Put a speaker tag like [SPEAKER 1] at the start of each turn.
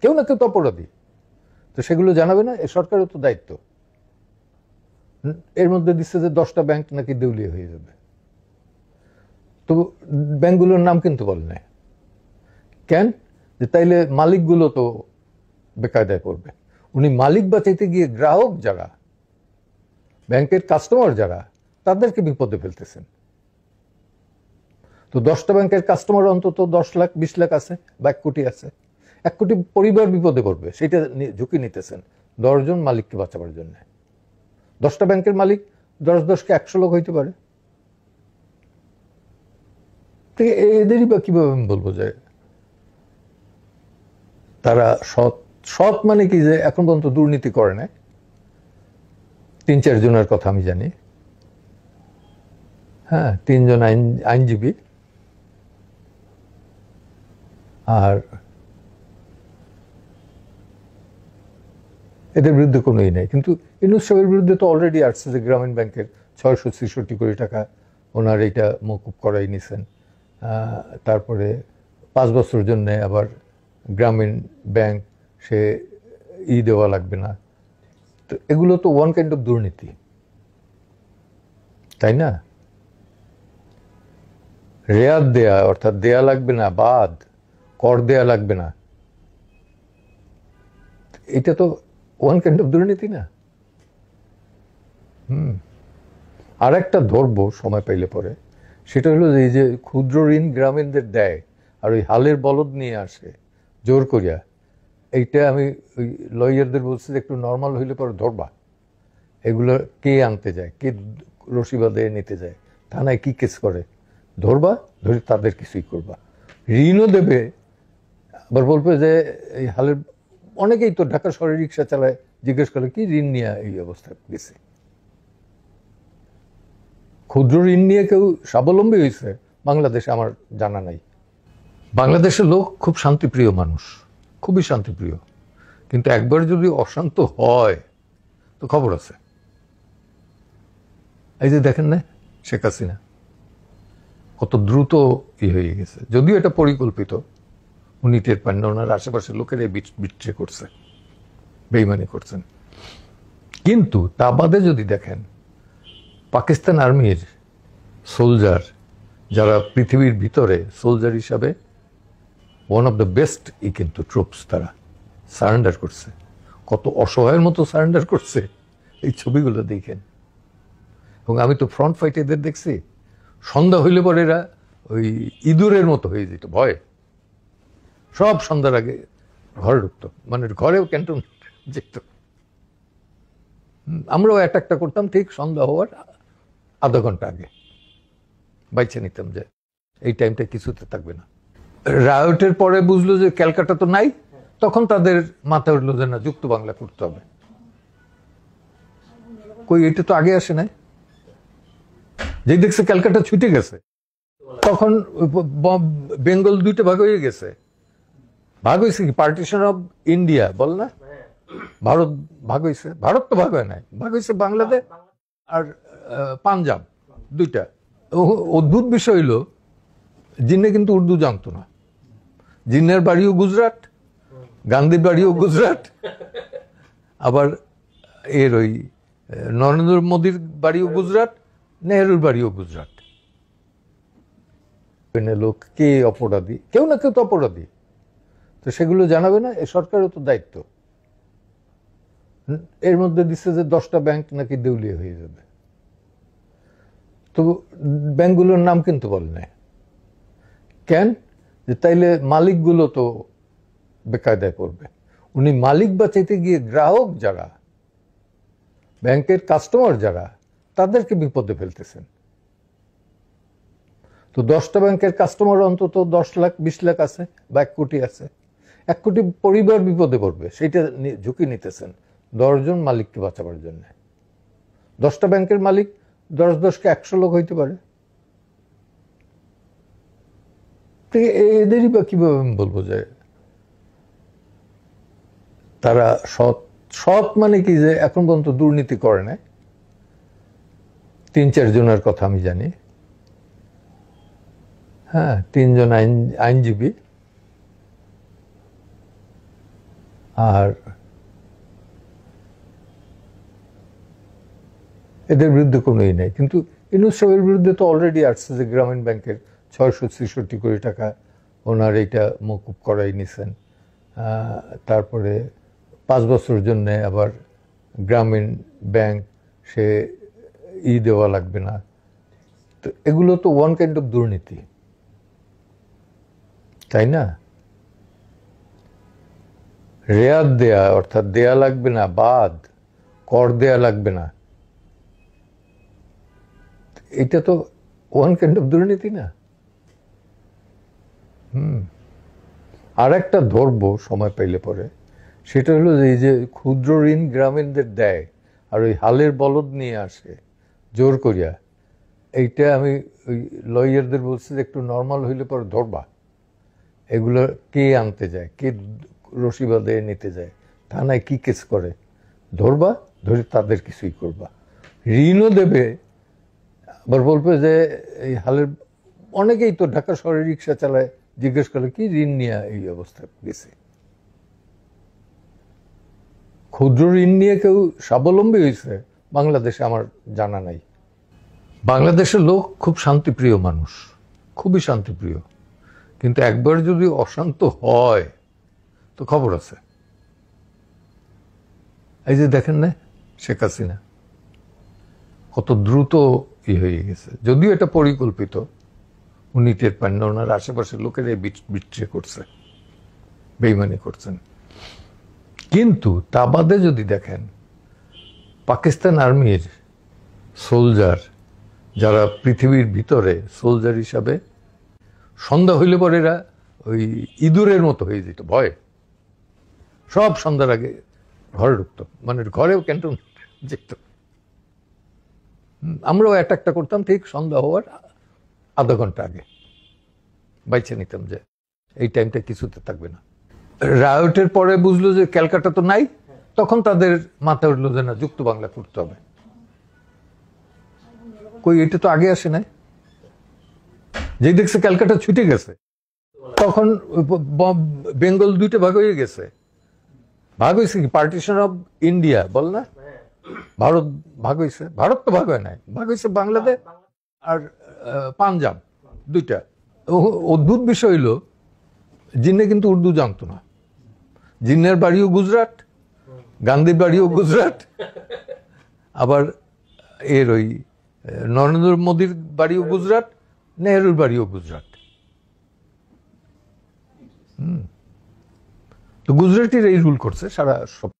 [SPEAKER 1] কেউ না কেউ তো অপরাধী, তো সেগুলো জানাবে না? এ সরকারের তো দায়িত্ব। এর মধ্যে দিচ্ছে যে 10টা ব্যাংক নাকি দেউলিয়া হয়ে যাবে, তো ব্যাংকগুলোর নাম কিন্তু বলে না কেন? যে তাইলে মালিকগুলো তো বেকায়দায় পড়বে। উনি মালিক বাঁচাইতে গিয়ে গ্রাহক যারা, ব্যাংকের কাস্টমার যারা, তাদেরকে বিপদে ফেলতেছেন। তো 10টা ব্যাংকের কাস্টমার অন্তত 10 লাখ 20 লাখ আছে বা 1 কোটি আছে, 1 কোটি পরিবার বিপদে পড়বে, সেটা ঝুঁকি নিতেছেন 10 জন মালিককে বাঁচাবার জন্য। 10টা ব্যাংকের মালিক 10-10কে 100 লোক হইতে পারে। এদেরই বা কিভাবে আমি বলবো যে তারা সৎ? সৎ মানে কি? যে এখন পর্যন্ত দুর্নীতি করে নাই 3-4 জনের কথা আমি জানি। হ্যাঁ, 3 জন আইনজীবী, আর এদের বিরুদ্ধে কোনোই নেই। কিন্তু ইউনূস সাহেবের বিরুদ্ধে তো অলরেডি আসছে যে গ্রামীণ ব্যাংকের 666 কোটি টাকা ওনার এইটা মওকুফ করাই নিছেন। তারপরে 5 বছরের জন্য আবার গ্রামীণ ব্যাংক সে দেওয়া লাগবে না। তো এগুলো তো ওয়ান কাইন্ড অফ দুর্নীতি, তাই না? রেয়াত দেয়া, অর্থাৎ দেয়া লাগবে না, বাদ কর দেয়া লাগবে না, এটা তো ওয়ান কাইন্ড অফ দুর্নীতি না? আর একটা ধরবো সময় পাইলে পরে, সেটা হলো যে এই যে ক্ষুদ্র ঋণ গ্রামীণদের দেয় আর ওই হালের বলদ নিয়ে আসে জোর করিয়া, এইটা আমি ওই লয়ারদের বলছি যে একটু নর্মাল হইলে পরে ধরবা। এগুলো কে আনতে যায়, কে রশি বাঁধে নিতে যায়, থানায় কি কেস করে, ধরবা, ধরে তাদের কিছুই করবা। ঋণও দেবে, আবার বলবে যে এই হালের, অনেকেই তো ঢাকা শহরে রিক্সা চালায়, জিজ্ঞেস করে কি ঋণ নিয়ে এই অবস্থা গেছে। ক্ষুদ্র ঋণ নিয়ে কেউ স্বাবলম্বী হয়েছে বাংলাদেশে আমার জানা নাই। বাংলাদেশের লোক খুব শান্তিপ্রিয় মানুষ, খুবই শান্তিপ্রিয়, কিন্তু একবার যদি অশান্ত হয় তো খবর আছে। এই যে দেখেন না শেখ হাসিনা কত দ্রুত হয়ে গেছে, যদিও এটা পরিকল্পিত, উনি টের পান না, ওনার আশেপাশের লোকেরাই বিট্রে করছে, বেইমানি করছেন। কিন্তু তা বাদে যদি দেখেন পাকিস্তান আর্মির সোলজার, যারা পৃথিবীর ভিতরে সোলজার হিসাবে ওয়ান অফ দ্য বেস্ট কিন্তু ট্রুপস, তারা সারেন্ডার করছে, কত অসহায়ের মতো সারেন্ডার করছে, এই ছবিগুলো দেখেন। এবং আমি তো ফ্রন্ট ফাইট এদের দেখছি, সন্ধ্যা হইলে পরে এরা ওই ইঁদুরের মতো হয়ে যেত ভয়ে, সব সন্ধ্যার আগে ঘরে ঢুকতো, মানে ঘরেও ক্যান্টনমেন্ট যেত। আমরাও অ্যাটাকটা করতাম ঠিক সন্ধ্যা হওয়ার আধা ঘন্টা আগে, বাইছে নিতাম যে এই টাইমটা কিছুতে থাকবে না। রায়টের পরে বুঝলো যে ক্যালকাটা তো নাই, তখন তাদের মাথা উঠলো যে না, যুক্ত বাংলা করতে হবে। কই, এটা তো আগে আসে নাই। যে দেখছে ক্যালকাটা ছুটে গেছে, তখন বেঙ্গল 2টা ভাগ হয়ে গেছে। ভাগ হয়েছে কি, পার্টিশন অফ ইন্ডিয়া বল না, ভারত ভাগ হয়েছে। ভারত তো ভাগ হয় নাই, ভাগ হয়েছে বাংলাদেশ আর পাঞ্জাব, 2টা। অদ্ভুত বিষয় হইল, জিন্নে কিন্তু উর্দু জানতো না। জিন্নের বাড়িও গুজরাট, গান্ধীর বাড়িও গুজরাট, আবার এর ওই নরেন্দ্র মোদীর বাড়িও গুজরাট, নেহরুর বাড়িও গুজরাট। লোক কে অপরাধী? কেউ না কেউ তো অপরাধী, তো সেগুলো জানাবে না? এ সরকারের তো দায়িত্ব। এর মধ্যে দিচ্ছে যে 10টা ব্যাংক নাকি দেউলিয়া হয়ে যাবে, তো ব্যাংকগুলোর নাম কিন্তু বলে না কেন? যে তাইলে মালিকগুলো তো বেকায়দায় পড়বে। উনি মালিক বাঁচাইতে গিয়ে গ্রাহক যারা, ব্যাংকের কাস্টমার যারা, তাদেরকে বিপদে ফেলতেছেন। তো 10টা ব্যাংকের কাস্টমার অন্তত 10 লাখ 20 লাখ আছে বা 1 কোটি আছে, 1 কোটি পরিবার বিপদে পড়বে, সেটা ঝুঁকি নিতেছেন 10 জন মালিককে বাঁচাবার জন্য। 10টা ব্যাংকের মালিক 10-10কে 100 লোক হইতে পারে। এদেরই বা কিভাবে আমি বলবো যে তারা সৎ? সৎ মানে কি? যে এখন পর্যন্ত দুর্নীতি করে নাই 3-4 জনের কথা আমি জানি। হ্যাঁ, 3 জন আইনজীবী, আর এদের বিরুদ্ধে কোনো ই নেই, কিন্তু ইউনূস সাহেবের বিরুদ্ধে তো অলরেডি আসছে যে গ্রামীণ ব্যাংকের 666 কোটি টাকা ওনার এইটা মকুব করাই নিছেন। তারপরে 5 বছরের জন্য আবার গ্রামীণ ব্যাংক সে দেওয়া লাগবে না। তো এগুলো তো ওয়ান কাইন্ড অফ দুর্নীতি, তাই না? রেয়াত দেয়া, অর্থাৎ দেয়া লাগবে না, বাদ কর দেয়া লাগবে না, এটা তো ওয়ান কাইন্ড অফ দুর্নীতি না? আর একটা ধরবো সময় পাইলে পরে, সেটা হলো যে এই যে ক্ষুদ্র ঋণ গ্রামীণদের দেয় আর ওই হালের বলদ নিয়ে আসে জোর করিয়া, এইটা আমি ওই লয়ারদের বলছি যে একটু নর্মাল হইলে পরে ধরবা। এগুলো কে আনতে যায়, কে রশি বাঁধে নিতে যায়, থানায় কি কেস করে, ধরবা, ধরে তাদের কিছুই করবা। ঋণও দেবে, আবার বলবে যে এই হালের, অনেকেই তো ঢাকা শহরে রিক্সা চালায়, জিজ্ঞেস করলে কি ঋণ নিয়ে এই অবস্থা গেছে। ক্ষুদ্র ঋণ নিয়ে কেউ স্বাবলম্বী হয়েছে বাংলাদেশে আমার জানা নাই। বাংলাদেশের লোক খুব শান্তিপ্রিয় মানুষ, খুবই শান্তিপ্রিয়, কিন্তু একবার যদি অশান্ত হয় তো খবর আছে। এই যে দেখেন না শেখ হাসিনা কত দ্রুত হয়ে গেছে, যদিও এটা পরিকল্পিত, উনি টের পান না, ওনার আশেপাশের লোকেরা বিট্রে করছে, বেইমানি করছেন। কিন্তু তা বাদে যদি দেখেন পাকিস্তান আর্মির সোলজার, যারা পৃথিবীর ভিতরে সোলজার হিসাবে, সন্ধ্যা হইলে পরে এরা ওই ইঁদুরের মতো হয়ে যেত ভয়ে, সব সন্ধ্যার আগে ঘরে ঢুকতো, মানে ঘরেও ক্যান্টন যেত। আমরাও অ্যাটাকটা করতাম ঠিক সন্ধ্যা হওয়ার আধা ঘন্টা আগে, বাইছে নিতাম যে এই টাইমটা কিছুতে থাকবে না। রায়টের পরে বুঝলো যে ক্যালকাটা তো নাই, তখন তাদের মাথায় উঠলো যে না, যুক্ত বাংলা করতে হবে। কই, এটা তো আগে আসে নাই। যেই দেখছে ক্যালকাটা ছুটে গেছে, তখন বেঙ্গল দুইটা ভাগ হয়ে গেছে। ভাগ হয়েছে কি, পার্টিশন অফ ইন্ডিয়া বল না, ভারত ভাগ হয়েছে। ভারত তো ভাগ হয় নাই, ভাগ হয়েছে বাংলাদেশ আর পাঞ্জাব, দুইটা। অদ্ভুত বিষয় হইল, জিন্নে কিন্তু উর্দু জানতো না। জিন্নের বাড়িও গুজরাট, গান্ধীর বাড়িও গুজরাট, আবার এর ওই নরেন্দ্র মোদীর বাড়িও গুজরাট, নেহরুর বাড়িও গুজরাট। তো গুজরাটির এই রুল করছে সারা সব।